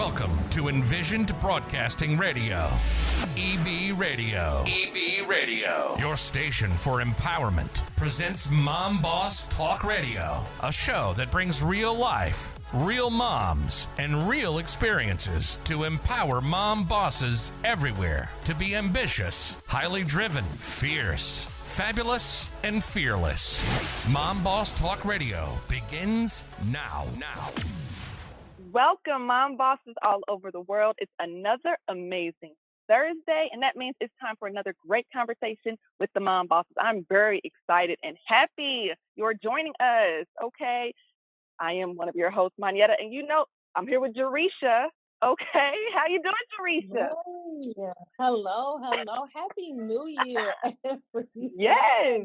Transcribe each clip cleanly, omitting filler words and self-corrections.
Welcome to Envisioned Broadcasting Radio, EB Radio. EB Radio. Your station for empowerment presents Mom Boss Talk Radio, a show that brings real life, real moms, and real experiences to empower mom bosses everywhere to be ambitious, highly driven, fierce, fabulous, and fearless. Mom Boss Talk Radio begins now. Welcome, mom bosses all over the world. It's another amazing Thursday, and that means it's time for another great conversation with the mom bosses. I'm very excited and happy you're joining us, okay? I am one of your hosts, Manietta, and you know I'm here with Jerisha, okay? How you doing, Jerisha? Hey, hello. Happy New Year, everyone. Yes.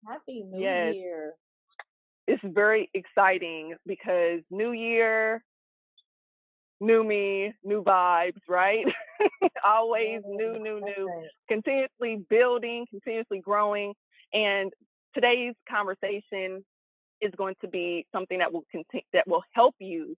Happy New Year. It's very exciting because New Year, new me, new vibes, right? Always new, continuously building, continuously growing. And today's conversation is going to be something that will help you,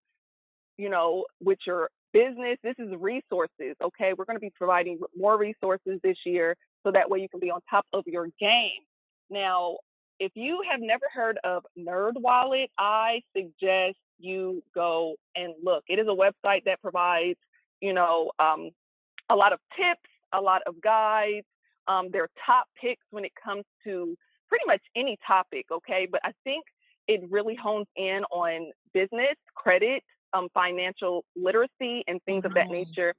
with your business. This is resources, okay? We're going to be providing more resources this year so that way you can be on top of your game. Now, if you have never heard of NerdWallet, I suggest you go and look. It is a website that provides, a lot of tips, a lot of guides. They're top picks when it comes to pretty much any topic, okay? But I think it really hones in on business, credit, financial literacy, and things of that nature.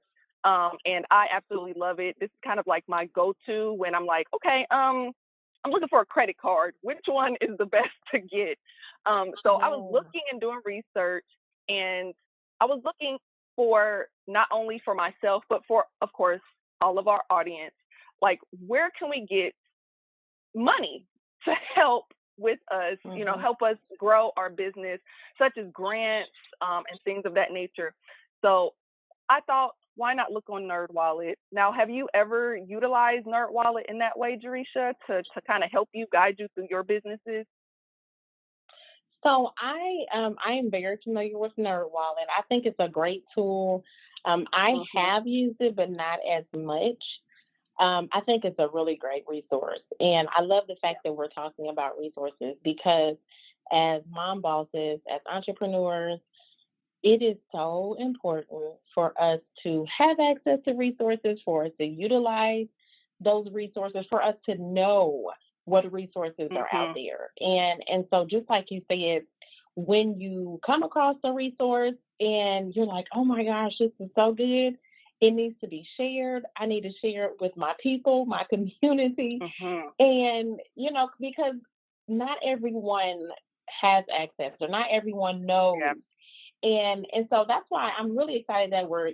And I absolutely love it. This is kind of like my go-to when I'm like, okay, I'm looking for a credit card. Which one is the best to get? So I was looking and doing research, and I was looking for not only for myself, but for, of course, all of our audience, like where can we get money to help with us, help us grow our business, such as grants and things of that nature. So I thought, why not look on NerdWallet? Now, have you ever utilized NerdWallet in that way, Jerisha, to kind of help you, guide you through your businesses? So I am very familiar with NerdWallet. I think it's a great tool. I have used it, but not as much. I think it's a really great resource. And I love the fact that we're talking about resources because as mom bosses, as entrepreneurs, it is so important for us to have access to resources, for us to utilize those resources, for us to know what resources are out there. And so just like you said, when you come across a resource and you're like, oh my gosh, this is so good, it needs to be shared. I need to share it with my people, my community. And, because not everyone has access or not everyone knows. And so that's why I'm really excited that we're,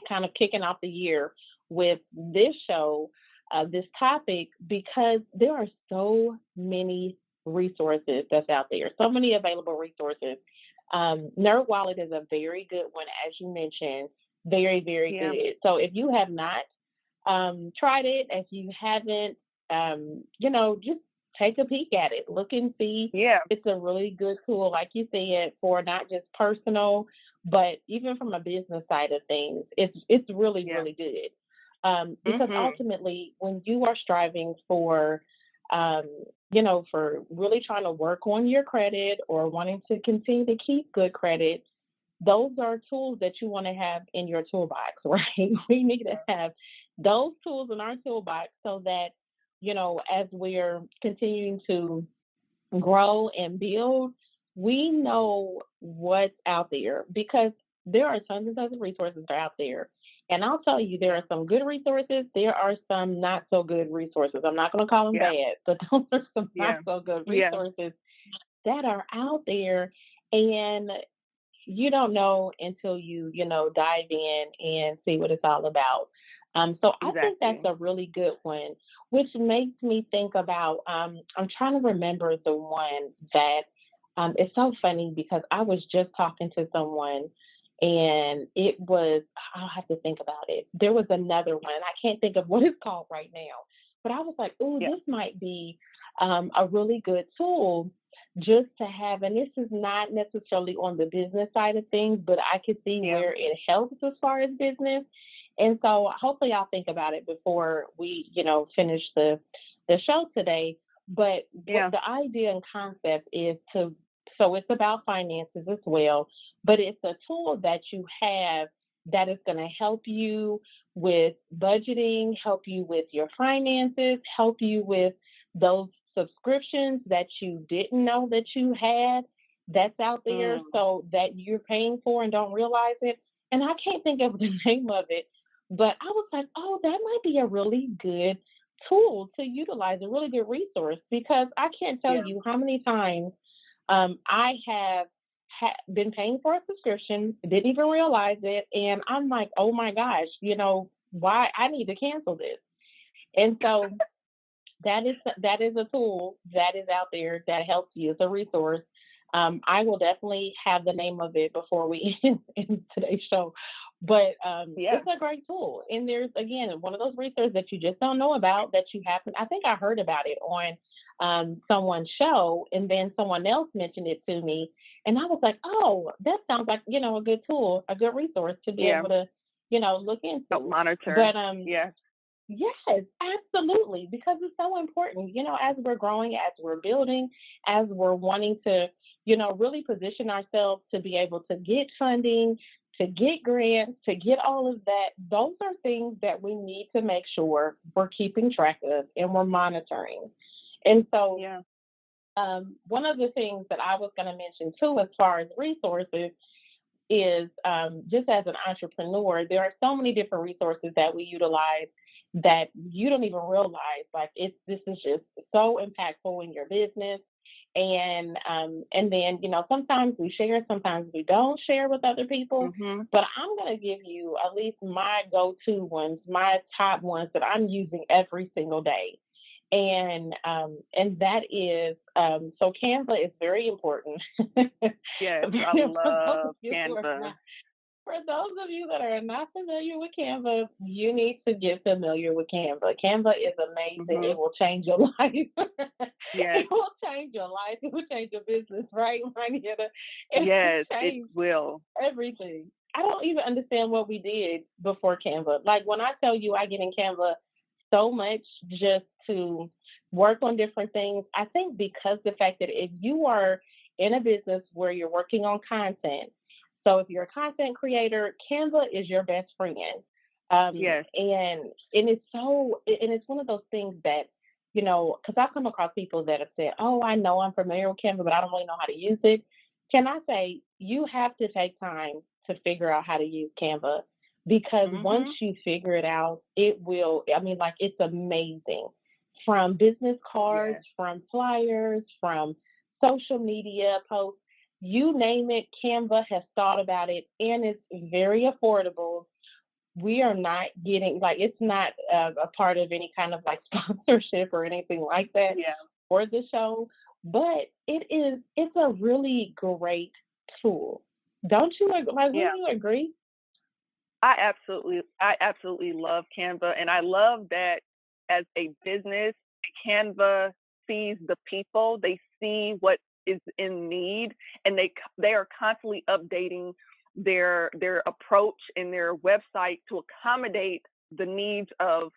kind of kicking off the year with this show, this topic, because there are so many resources that's out there, so many available resources. NerdWallet is a very good one, as you mentioned, very, very good. So if you have not tried it, if you haven't, just take a peek at it, look and see. It's a really good tool, like you said, for not just personal, but even from a business side of things. It's really good. Because ultimately, when you are striving for, for really trying to work on your credit or wanting to continue to keep good credit, those are tools that you want to have in your toolbox, right? We need to have those tools in our toolbox so that, as we're continuing to grow and build, we know what's out there because there are tons and tons of resources that are out there. And I'll tell you, there are some good resources. There are some not so good resources. I'm not going to call them bad, but those are some not so good resources that are out there. And you don't know until you, dive in and see what it's all about. So I think that's a really good one, which makes me think about, I'm trying to remember the one that it's so funny because I was just talking to someone and it was, I'll have to think about it. There was another one. I can't think of what it's called right now, but I was like, this might be a really good tool just to have, and this is not necessarily on the business side of things, but I can see where it helps as far as business. And so hopefully I'll think about it before we, finish the show today. But what the idea and concept is so it's about finances as well, but it's a tool that you have that is going to help you with budgeting, help you with your finances, help you with those subscriptions that you didn't know that you had that's out there so that you're paying for and don't realize it. And I can't think of the name of it, but I was like, oh, that might be a really good tool to utilize, a really good resource, because I can't tell you how many times I have been paying for a subscription, didn't even realize it, and I'm like, oh my gosh, why I need to cancel this. And so that is a tool that is out there that helps you. It's a resource. I will definitely have the name of it before we end today's show. But it's a great tool. And there's, again, one of those resources that you just don't know about that you happen. I think I heard about it on someone's show, and then someone else mentioned it to me. And I was like, oh, that sounds like, a good tool, a good resource to be able to, look into. Monitor. But yes, absolutely, because it's so important, as we're growing, as we're building, as we're wanting to, really position ourselves to be able to get funding, to get grants, to get all of that. Those are things that we need to make sure we're keeping track of and we're monitoring. And so one of the things that I was going to mention too, as far as resources, is just as an entrepreneur, there are so many different resources that we utilize that you don't even realize. Like this is just so impactful in your business. And then, sometimes we share, sometimes we don't share with other people. But I'm going to give you at least my go-to ones, my top ones that I'm using every single day. And that is, so Canva is very important. Yes, I love Canva. For those of you that are not familiar with Canva, you need to get familiar with Canva. Canva is amazing. It will change your life. It will change your life. It will change your business, right, Marnita? Yes, it will. Everything. I don't even understand what we did before Canva. Like when I tell you I get in Canva so much just to work on different things, I think because the fact that if you are in a business where you're working on content, so if you're a content creator, Canva is your best friend. Yes. And it's one of those things that, because I've come across people that have said, oh, I know I'm familiar with Canva, but I don't really know how to use it. Can I say you have to take time to figure out how to use Canva, because once you figure it out, it's amazing. From business cards, from flyers, from social media posts, you name it, Canva has thought about it, and it's very affordable. We are not getting, it's not a part of any kind of sponsorship or anything like that for the show, but it's a really great tool. Don't you agree? Wouldn't you agree? I absolutely love Canva, and I love that as a business, Canva sees the people, they see what is in need, and they are constantly updating their approach and their website to accommodate the needs of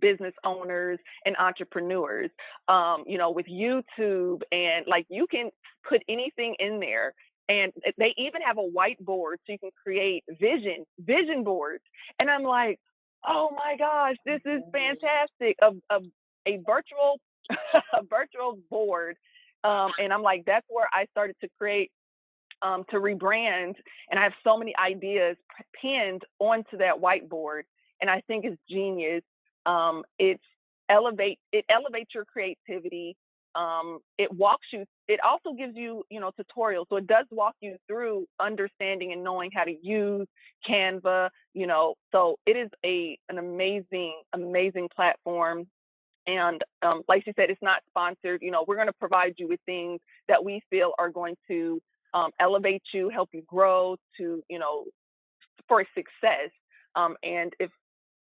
business owners and entrepreneurs. With YouTube, and you can put anything in there. And they even have a whiteboard so you can create vision boards. And I'm like, oh my gosh, this is fantastic. A virtual a virtual board. And I'm like, that's where I started to create, to rebrand. And I have so many ideas pinned onto that whiteboard. And I think it's genius. It elevates your creativity. It also gives you, tutorials. So it does walk you through understanding and knowing how to use Canva, so it is an amazing platform. And like you said, it's not sponsored. We're going to provide you with things that we feel are going to elevate you, help you grow for success. And if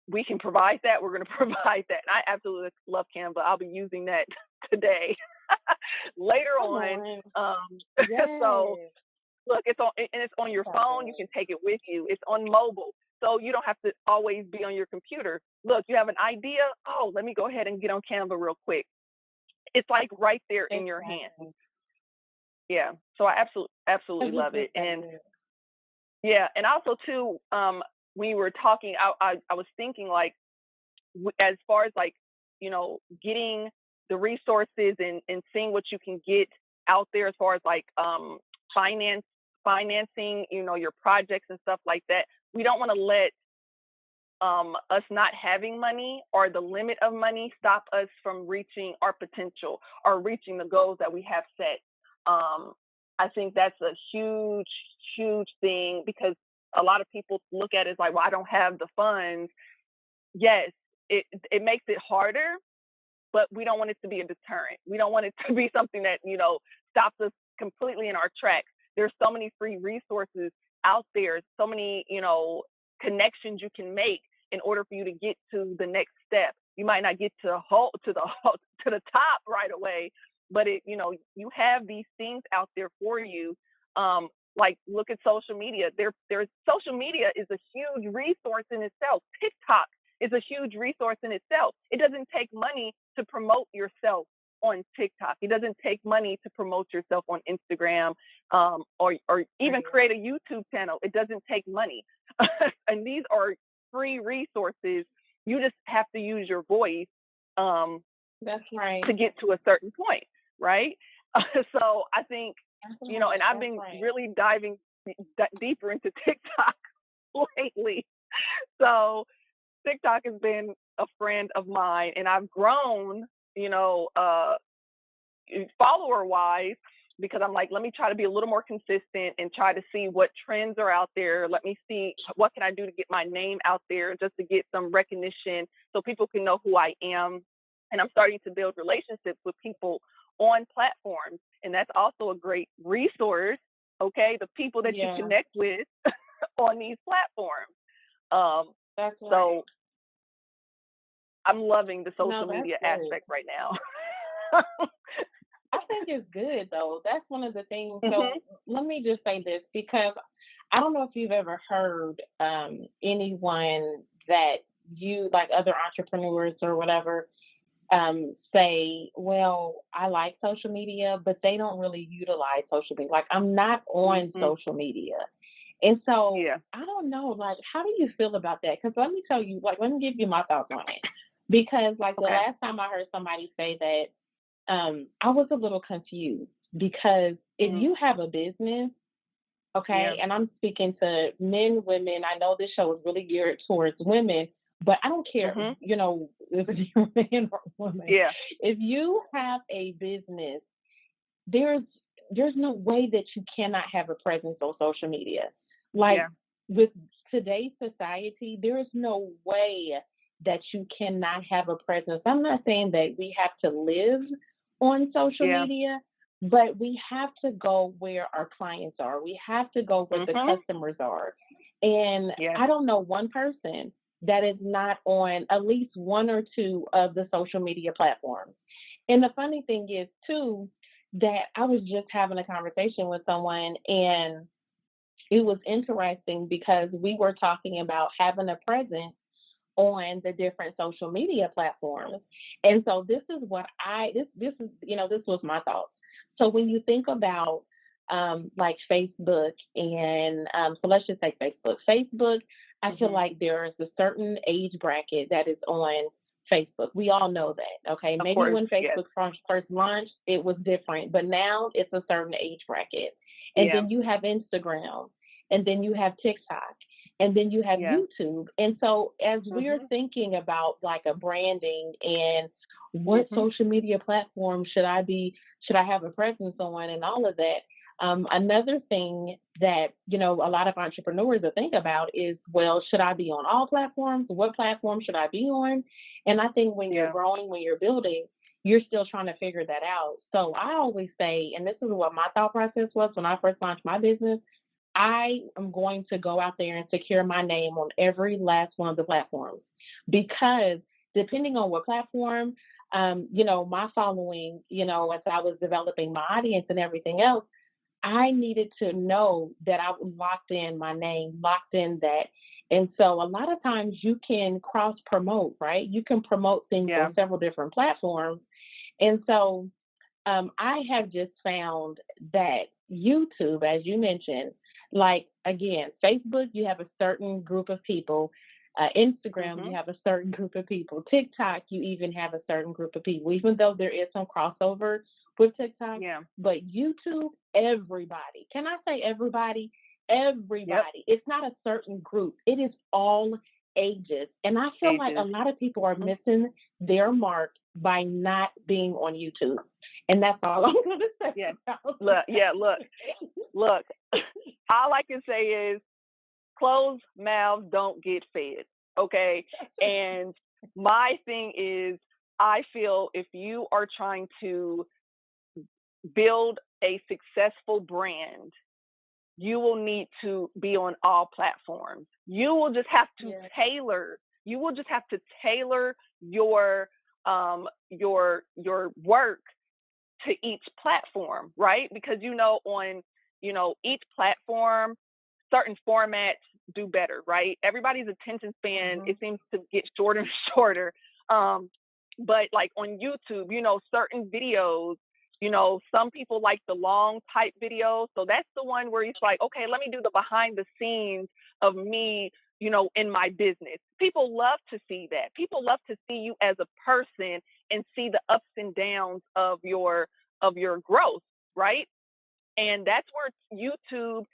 we can provide that, we're going to provide that. And I absolutely love Canva. I'll be using that today. later Come on. on. So Yes. look, it's on your So phone. You good. can take it with you. It's on mobile, so you don't have to always be on your computer. Look, you have an idea. Oh, let me go ahead and get on Canva real quick. It's like right there in your hand. Exactly. Yeah. So I absolutely Because it's love it. just that And good. yeah, and also too, when you were talking, I was thinking like as far as like getting the resources and seeing what you can get out there as far as like finance financing your projects and stuff like that. We don't want to let us not having money or the limit of money stop us from reaching our potential or reaching the goals that we have set. um, I think that's a huge thing because a lot of people look at it as like, well, I don't have the funds. Yes, it makes it harder, but we don't want it to be a deterrent. We don't want it to be something that, stops us completely in our tracks. There's so many free resources out there, so many, connections you can make in order for you to get to the next step. You might not get to to the top right away, but you have these things out there for you. Like look at social media. There's social media is a huge resource in itself. TikTok is a huge resource in itself. It doesn't take money to promote yourself on TikTok. It doesn't take money to promote yourself on Instagram, or even Right. create a YouTube channel. It doesn't take money, and these are free resources. You just have to use your voice um, That's right. to get to a certain point, right? So I think That's and right. I've That's been right. really diving deeper into TikTok lately. So TikTok has been a friend of mine, and I've grown, you know, uh, follower wise, because I'm like, let me try to be a little more consistent and try to see what trends are out there. Let me see what can I do to get my name out there, just to get some recognition, so people can know who I am. And I'm starting to build relationships with people on platforms, and that's also a great resource. Okay, the people that you Yeah. connect with on these platforms. Um, That's right. so I'm loving the No, social that's media good. aspect right now. I think it's good though. That's one of the things. So Hmm. let me just say this because I don't know if you've ever heard anyone that you like other entrepreneurs or whatever say, well, I like social media, but they don't really utilize social media. Like I'm not on Hmm. social media. And so Yeah. I don't know, like, how do you feel about that? Because let me tell you, like, let me give you my thoughts on it. Because like the Okay. last time I heard somebody say that, I was a little confused because if Mm. you have a business, Yeah. okay, and I'm speaking to men, women, I know this show is really geared towards women, but I don't care, Hmm. if you're a man or a woman. Yeah. If you have a business, there's there's no way that you cannot have a presence on social media. Like Yeah. with today's society, there is no way that you cannot have a presence. I'm not saying that we have to live on social Yeah. media, but we have to go where our clients are. We have to go where the Hmm. customers are. And Yeah. I don't know one person that is not on at least one or two of the social media platforms. And the funny thing is, too, that I was just having a conversation with someone, and it was interesting because we were talking about having a presence on the different social media platforms. And so this is what this is, this was my thoughts. So when you think about like Facebook and so let's just say Facebook. Facebook, I feel Hmm. like there is a certain age bracket that is on Facebook. We all know that. Okay. Of Maybe course. when Yes. Facebook first launched, it was different, but now it's a certain age bracket. And Yeah. then you have Instagram, and then you have TikTok, and then you have Yeah. YouTube. And so as we're Hmm. thinking about like a branding and what Hmm. social media platform should I have a presence on and all of that, another thing that, a lot of entrepreneurs will think about is, well, should I be on all platforms? What platform should I be on? And I think when you're Yeah. growing, when you're building, you're still trying to figure that out. So I always say, and this is what my thought process was when I first launched my business, I am going to go out there and secure my name on every last one of the platforms because depending on what platform, my following, as I was developing my audience and everything else, I needed to know that I was locked in my name, locked in that. And so a lot of times you can cross promote, right? You can promote things Yeah. on several different platforms. And so I have just found that YouTube, as you mentioned, like again, Facebook, you have a certain group of people. Instagram, you Mhm. have a certain group of people. TikTok, you even have a certain group of people, even though there is some crossover with TikTok. Yeah. But YouTube, everybody. Can I say everybody? Yep. Everybody. It's not a certain group, it is all ages. And I feel like a Ages. lot of people are Mhm. missing their mark by not being on YouTube. And that's all I'm going to say Yeah. about Look. that. Yeah. Look. All I can say is closed mouths don't get fed. Okay. And my thing is, I feel if you are trying to build a successful brand, you will need to be on all platforms. You will just have to Yeah. tailor. You will just have to tailor your work to each platform, right? Because on each platform, certain formats do better, right? Everybody's attention span, Hmm. it seems to get shorter and shorter. Um, but like on YouTube, certain videos, some people like the long type videos. So that's the one where it's like, okay, let me do the behind the scenes of me, in my business. People love to see that. People love to see you as a person and see the ups and downs of your growth, right? And that's where YouTube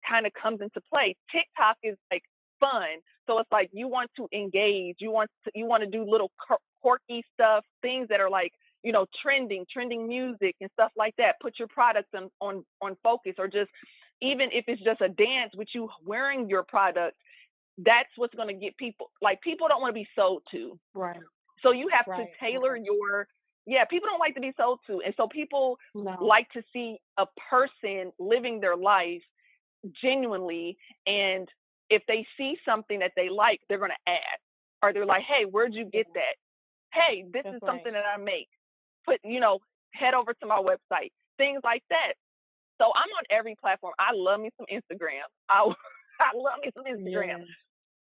kind of comes into play. TikTok is like fun. So it's like you want to engage, you want to do little quirky stuff, things that are like, trending music and stuff like that. Put your products on focus, or just even if it's just a dance with you wearing your product, that's what's going to get people. Like people don't want to be sold to. Right, So you have to right, tailor right. your, yeah, people don't like to be sold to. And so people No. like to see a person living their life genuinely. And if they see something that they like, they're going to ask. Or they're like, hey, where'd you Yeah, get that? Hey, this that's is right. something that I make. Put, head over to my website. Things like that. So I'm on every platform. I love me some Instagram. I love me some Instagram. Yeah.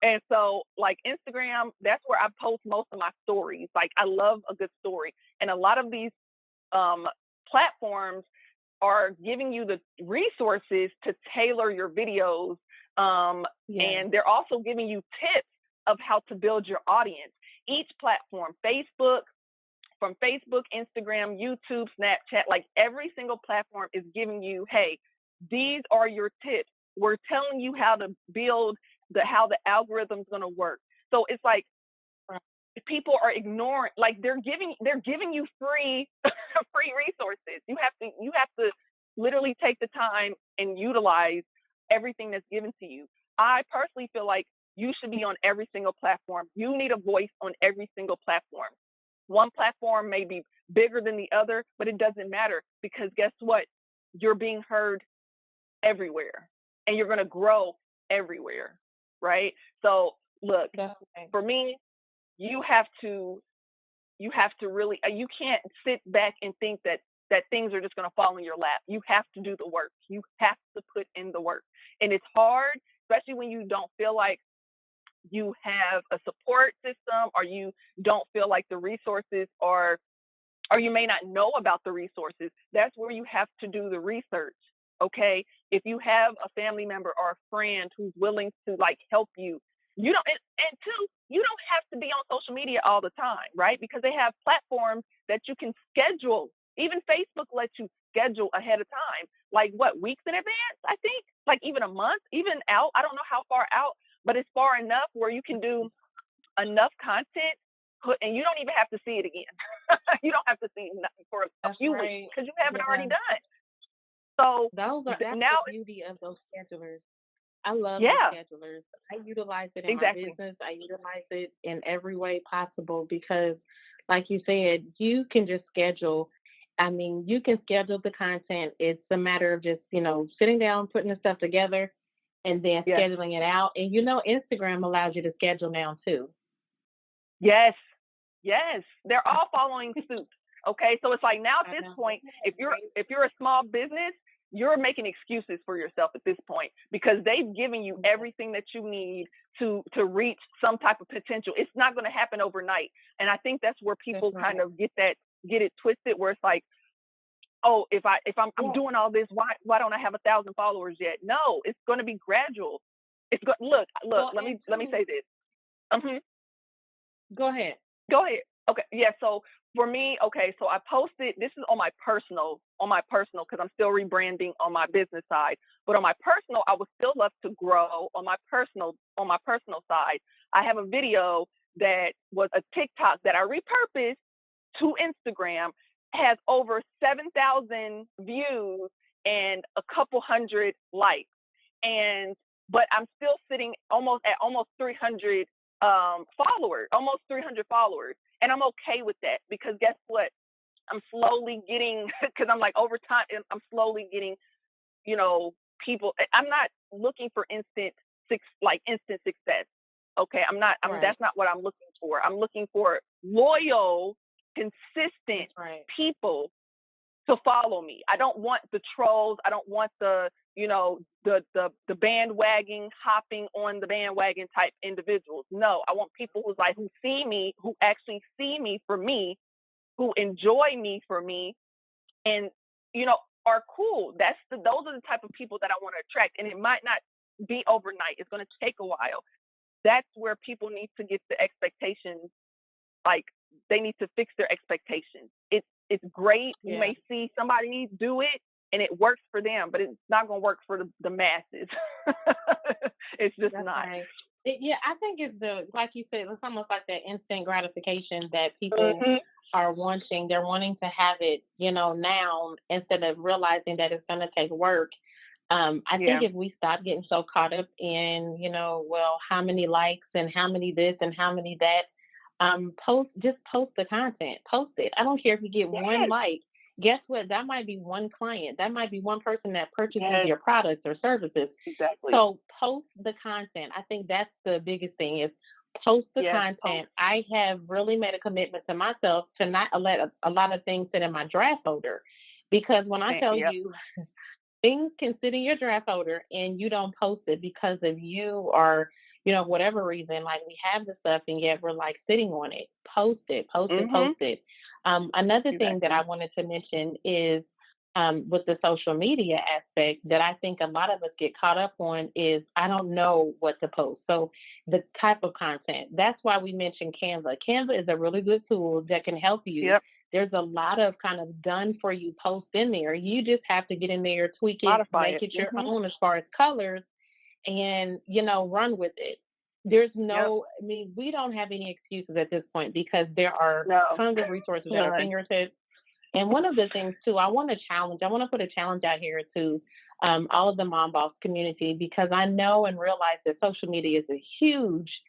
And so, like Instagram, that's where I post most of my stories. Like, I love a good story. And a lot of these um, platforms are giving you the resources to tailor your videos. Yeah. And they're also giving you tips of how to build your audience. Each platform, from Facebook, Instagram, YouTube, Snapchat, like every single platform is giving you, hey, these are your tips. We're telling you how to build how the algorithm's going to work. So it's like Right. people are ignoring, like they're giving you free free resources. You have to literally take the time and utilize everything that's given to you. I personally feel like you should be on every single platform. You need a voice on every single platform. One platform may be bigger than the other, but it doesn't matter, because guess what? You're being heard everywhere, and you're going to grow everywhere, right? So look, That's right. for me, you have to really, you can't sit back and think that things are just going to fall in your lap. You have to do the work. You have to put in the work. And it's hard, especially when you don't feel like you have a support system, or you don't feel like the resources are, or you may not know about the resources. That's where you have to do the research. Okay. If you have a family member or a friend who's willing to like help you, you don't, and two, you don't have to be on social media all the time, right? Because they have platforms that you can schedule. Even Facebook lets you schedule ahead of time, like what, weeks in advance, I think, like even a month, even out. I don't know how far out, but it's far enough where you can do enough content, and you don't even have to see it again. You don't have to see nothing for a That's few weeks right. because you have it already Yeah. done. So That's now, the beauty of those schedulers. I love the yeah, schedulers. I utilize it in my exactly. business. I utilize it in every way possible because, like you said, you can just schedule. I mean, you can schedule the content. It's a matter of just, sitting down, putting the stuff together, and then Yes, scheduling it out. And Instagram allows you to schedule now too. yes, Yes, they're all following suit. Okay, so it's like now at this point, if you're a small business, you're making excuses for yourself at this point because they've given you everything that you need to reach some type of potential. It's not going to happen overnight, and I think that's where people kind of get it twisted, where it's like, oh, if I'm doing all this, why don't I have 1,000 followers yet? No, it's going to be gradual. It's go look. Well, Let me say this. Mhm. Go ahead. Go ahead. Okay. Yeah. So for me, okay. So I posted. This is on my personal, because I'm still rebranding on my business side. But on my personal, I would still love to grow on my personal side. I have a video that was a TikTok that I repurposed to Instagram, has over 7,000 views and a couple hundred likes. And but I'm still sitting almost 300 followers, almost 300 followers, and I'm okay with that because guess what? I'm slowly getting because I'm like over time, I'm slowly getting people. I'm not looking for instant success. Okay, I'm not. Right. That's not what I'm looking for. I'm looking for loyal, consistent Right. people to follow me. I don't want the trolls. I don't want the bandwagon hopping on the bandwagon type individuals. No, I want people who see me, who actually see me for me, who enjoy me for me, and you know are cool. Those are the type of people that I want to attract, and it might not be overnight. It's going to take a while. That's where people need to get the expectations, like they need to fix their expectations. It's great. You Yeah. may see somebody do it and it works for them, but it's not going to work for the masses. It's just That's not. right. Yeah, I think it's like you said, it's almost like that instant gratification that people Hmm. are wanting. They're wanting to have it, now instead of realizing that it's going to take work. I think Yeah. if we stop getting so caught up in, well, how many likes and how many this and how many that, just post the content, post it. I don't care if you get one Yes. like. Guess what? That might be one client. That might be one person that purchases Yes. your products or services. Exactly. So post the content. I think that's the biggest thing is post the Yes. content. I have really made a commitment to myself to not let a lot of things sit in my draft folder because when I tell Yep. you things can sit in your draft folder and you don't post it because of you or whatever reason, like we have the stuff and yet we're like sitting on it. Post it, post it, Mhm. post it. Another thing that I Exactly. wanted to mention is with the social media aspect that I think a lot of us get caught up on is I don't know what to post. So the type of content. That's why we mentioned Canva. Canva is a really good tool that can help you. Yep. There's a lot of kind of done for you posts in there. You just have to get in there, tweak it, Modify make it. it your Mhm. own as far as colors and, run with it. There's Yep. I mean, we don't have any excuses at this point because there are No. tons of resources at our None. fingertips. And one of the things too, I want to put a challenge out here to all of the Mom Boss community because I know and realize that social media is it's huge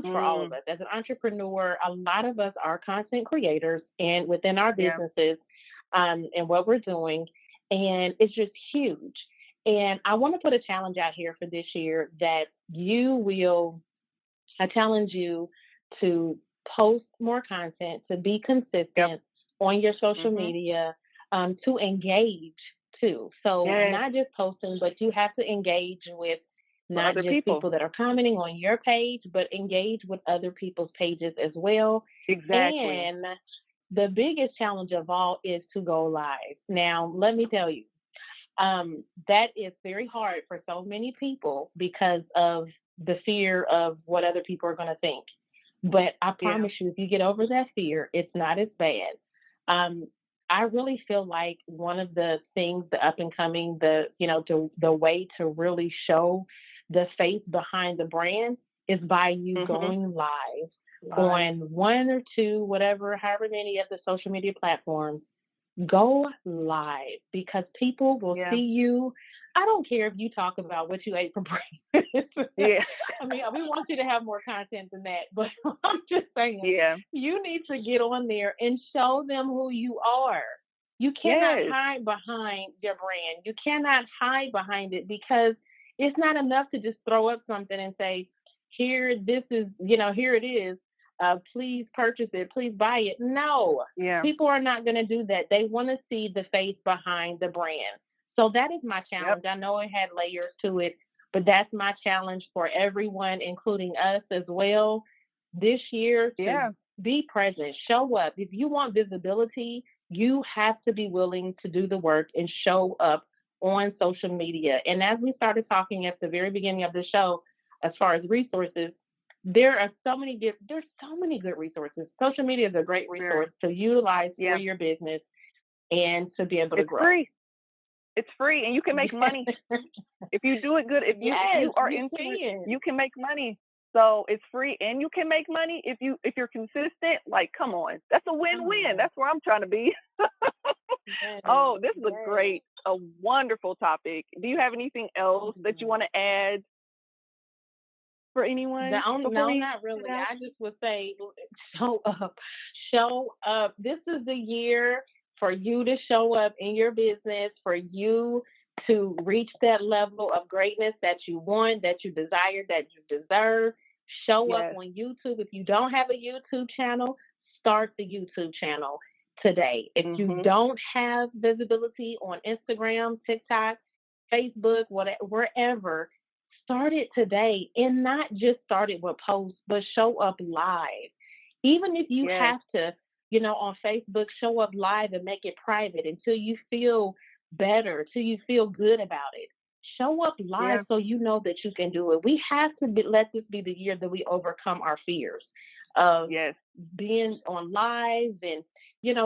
for all of Mm. us. As an entrepreneur, a lot of us are content creators and within our Yeah. businesses and what we're doing. And it's just huge. And I want to put a challenge out here for this year that I challenge you to post more content, to be Yep. consistent on your social Mhm. media, to engage too. So Yes. not just posting, but you have to engage with For not other just people. people that are commenting on your page, but engage with other people's pages as well. Exactly. And the biggest challenge of all is to go live. Now, let me tell you, that is very hard for so many people because of the fear of what other people are going to think. But I Yeah. promise you, if you get over that fear, it's not as bad. Um, I really feel like one of the things, the up and coming, the way to really show the faith behind the brand is by you Mhm. going live on one or two, whatever, however many of the social media platforms. Go live because people will Yeah. see you. I don't care if you talk about what you ate for breakfast. Yeah. I mean, we want you to have more content than that, but I'm just saying Yeah. you need to get on there and show them who you are. You cannot Yes. hide behind your brand. You cannot hide behind it because it's not enough to just throw up something and say, here, this is, here it is. please purchase it, please buy it. No, Yeah. people are not going to do that. They want to see the face behind the brand. So that is my challenge. Yep. I know it had layers to it, but that's my challenge for everyone, including us as well, this year to be present, show up. If you want visibility, you have to be willing to do the work and show up on social media. And as we started talking at the very beginning of the show, as far as resources, there are so many good resources. Social media is a great resource to utilize for your business and to be able to grow. Free. It's free, and you can make money if you do it good. If you are into it, you can make money. So it's free, and you can make money if you're consistent. Like, come on, that's a win-win. That's where I'm trying to be. Oh, this is a wonderful topic. Do you have anything else that you want to add for anyone? No, not really. I just would say, show up. Show up. This is the year for you to show up in your business, for you to reach that level of greatness that you want, that you desire, that you deserve. Show up on YouTube. If you don't have a YouTube channel, start the YouTube channel today. If you don't have visibility on Instagram, TikTok, Facebook, whatever, wherever, start it today, and not just start it with posts, but show up live. Even if you have to, on Facebook, show up live and make it private until you feel better, till you feel good about it. Show up live so you know that you can do it. We have to let this be the year that we overcome our fears of being on live and,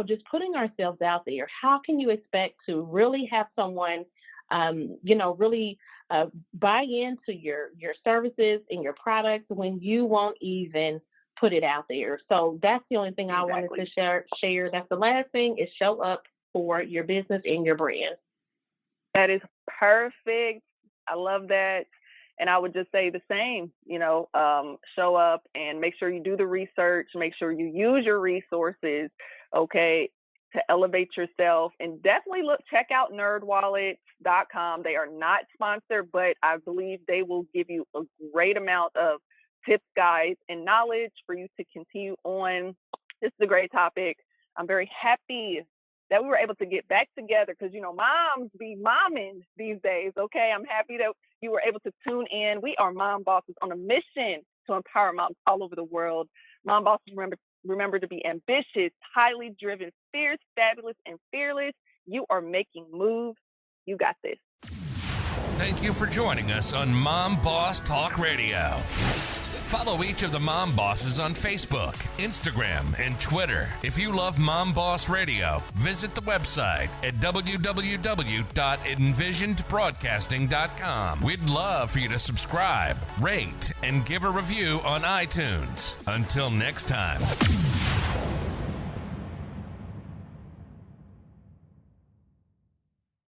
just putting ourselves out there. How can you expect to really have someone, really buy into your services and your products when you won't even put it out there? So that's the only thing I wanted to share. That's the last thing, is show up for your business and your brand. That is perfect. I love that. And I would just say the same, show up and make sure you do the research, make sure you use your resources, to elevate yourself. And definitely check out nerdwallets.com. They are not sponsored, but I believe they will give you a great amount of tips, guides, and knowledge for you to continue on. This is a great topic. I'm very happy that we were able to get back together because, moms be momming these days, okay? I'm happy that you were able to tune in. We are Mom Bosses on a mission to empower moms all over the world. Mom Bosses, remember to be ambitious, highly driven, fierce, fabulous, and fearless. You are making moves. You got this. Thank you for joining us on Mom Boss Talk Radio. Follow each of the Mom Bosses on Facebook, Instagram, and Twitter. If you love Mom Boss Radio, visit the website at www.envisionedbroadcasting.com. We'd love for you to subscribe, rate, and give a review on iTunes. Until next time.